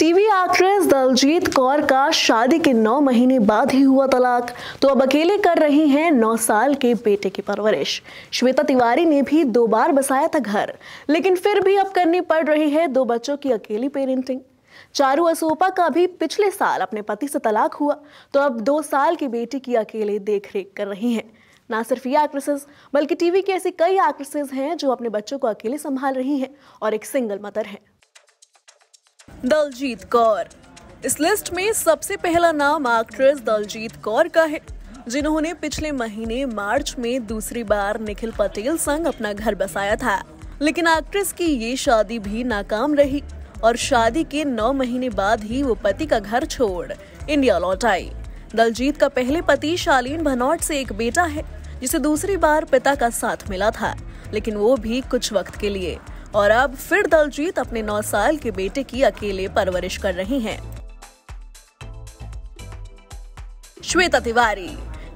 TV actress Daljit Kaur का शादी के 9 महीने बाद ही हुआ तलाक, तो अब अकेले कर रही हैं 9 साल के बेटे की परवरिश। श्वेता तिवारी ने भी 2 बार बसाया था घर, लेकिन फिर भी अब करनी पड़ रही है 2 बच्चों की अकेली पेरेंटिंग। चारू असोपा का भी पिछले साल अपने पति से तलाक हुआ, तो अब 2 साल की बेटी की अकेले देखरेख कर रही हैं। ना सिर्फ ये एक्ट्रेसेस बल्कि टीवी की ऐसी कई एक्ट्रेसेस हैं जो अपने बच्चों को अकेले संभाल रही हैं और एक सिंगल मदर है। दलजीत कौर। इस लिस्ट में सबसे पहला नाम एक्ट्रेस दलजीत कौर का है, जिन्होंने पिछले महीने मार्च में दूसरी बार निखिल पटेल संग अपना घर बसाया था। लेकिन एक्ट्रेस की ये शादी भी नाकाम रही और शादी के 9 महीने बाद ही वो पति का घर छोड़ इंडिया लौट आई। दलजीत का पहले पति शालीन भनौट से एक बेटा है, जिसे दूसरी बार पिता का साथ मिला था, लेकिन वो भी कुछ वक्त के लिए। और अब फिर दलजीत अपने 9 साल के बेटे की अकेले परवरिश कर रही हैं। श्वेता तिवारी।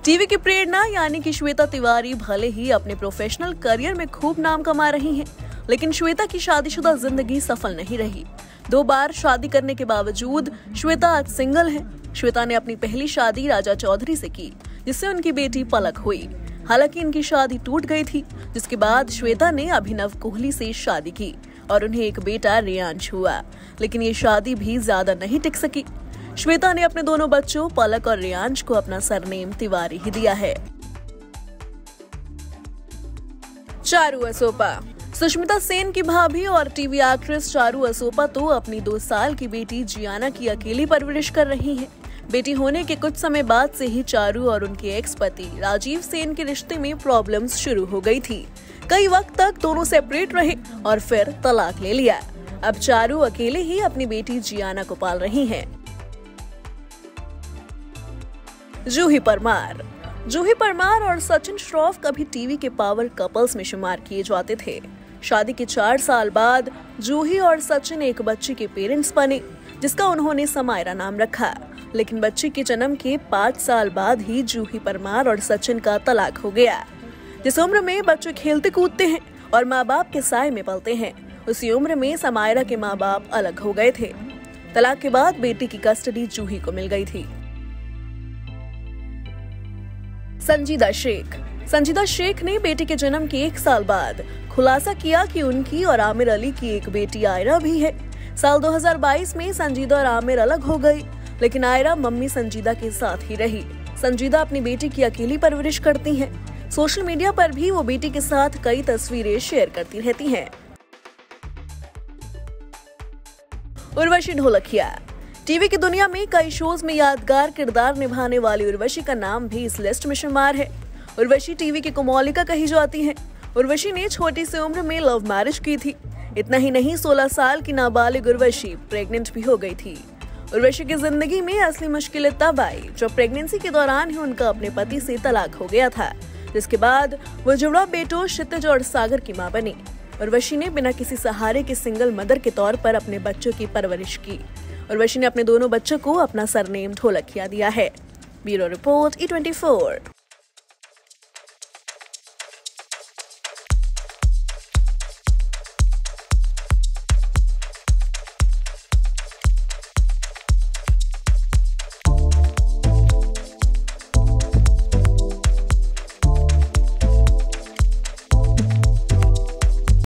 टीवी की प्रेरणा यानी कि श्वेता तिवारी भले ही अपने प्रोफेशनल करियर में खूब नाम कमा रही हैं, लेकिन श्वेता की शादीशुदा जिंदगी सफल नहीं रही। 2 बार शादी करने के बावजूद श्वेता आज सिंगल है। श्वेता ने अपनी पहली शादी राजा चौधरी से की, जिससे उनकी बेटी पलक हुई। हालांकि इनकी शादी टूट गई थी, जिसके बाद श्वेता ने अभिनव कोहली से शादी की और उन्हें एक बेटा रियांश हुआ। लेकिन ये शादी भी ज्यादा नहीं टिक सकी। श्वेता ने अपने दोनों बच्चों पलक और रियांश को अपना सरनेम तिवारी ही दिया है। चारू असोपा। सुष्मिता सेन की भाभी और टीवी एक्ट्रेस चारू असोपा तो अपनी 2 साल की बेटी जियाना की अकेली परवरिश कर रही हैं। बेटी होने के कुछ समय बाद से ही चारू और उनके एक्स पति राजीव सेन के रिश्ते में प्रॉब्लम्स शुरू हो गई थी। कई वक्त तक दोनों सेपरेट रहे और फिर तलाक ले लिया। अब चारू अकेले ही अपनी बेटी जियाना को पाल रही हैं। जूही परमार। जूही परमार और सचिन श्रॉफ कभी टीवी के पावर कपल्स में शुमार किए जाते थे। शादी के 4 साल बाद जूही और सचिन एक बच्चे के पेरेंट्स बने, जिसका उन्होंने समायरा नाम रखा। लेकिन बच्चे के जन्म के 5 साल बाद ही जूही परमार और सचिन का तलाक हो गया। जिस उम्र में बच्चे खेलते कूदते हैं और माँ बाप के साए में पलते हैं, उसी उम्र में समायरा के माँ बाप अलग हो गए थे। तलाक के बाद बेटी की कस्टडी जूही को मिल गई थी। संजीदा शेख। संजीदा शेख ने बेटी के जन्म के 1 साल बाद खुलासा किया कि उनकी और आमिर अली की एक बेटी आयरा भी है। साल 2022 में संजीदा और आमिर अलग हो गई, लेकिन आयरा मम्मी संजीदा के साथ ही रही। संजीदा अपनी बेटी की अकेली परवरिश करती हैं। सोशल मीडिया पर भी वो बेटी के साथ कई तस्वीरें शेयर करती रहती हैं। उर्वशी ढोलकिया। टीवी की दुनिया में कई शोज में यादगार किरदार निभाने वाली उर्वशी का नाम भी इस लिस्ट में शुमार है। उर्वशी टीवी की कोमोलिका कही जाती हैं। उर्वशी ने छोटी सी उम्र में लव मैरिज की थी। इतना ही नहीं, 16 साल की नाबालिग उर्वशी प्रेग्नेंट भी हो गई थी। उर्वशी की जिंदगी में असली मुश्किलें तब आई जब प्रेगनेंसी के दौरान ही उनका अपने पति से तलाक हो गया था, जिसके बाद वो जुड़वा बेटों क्षितिज और सागर की मां बनी। उर्वशी ने बिना किसी सहारे के सिंगल मदर के तौर पर अपने बच्चों की परवरिश की। उर्वशी ने अपने दोनों बच्चों को अपना सरनेम ढोलकिया दिया है। Bureau report E24।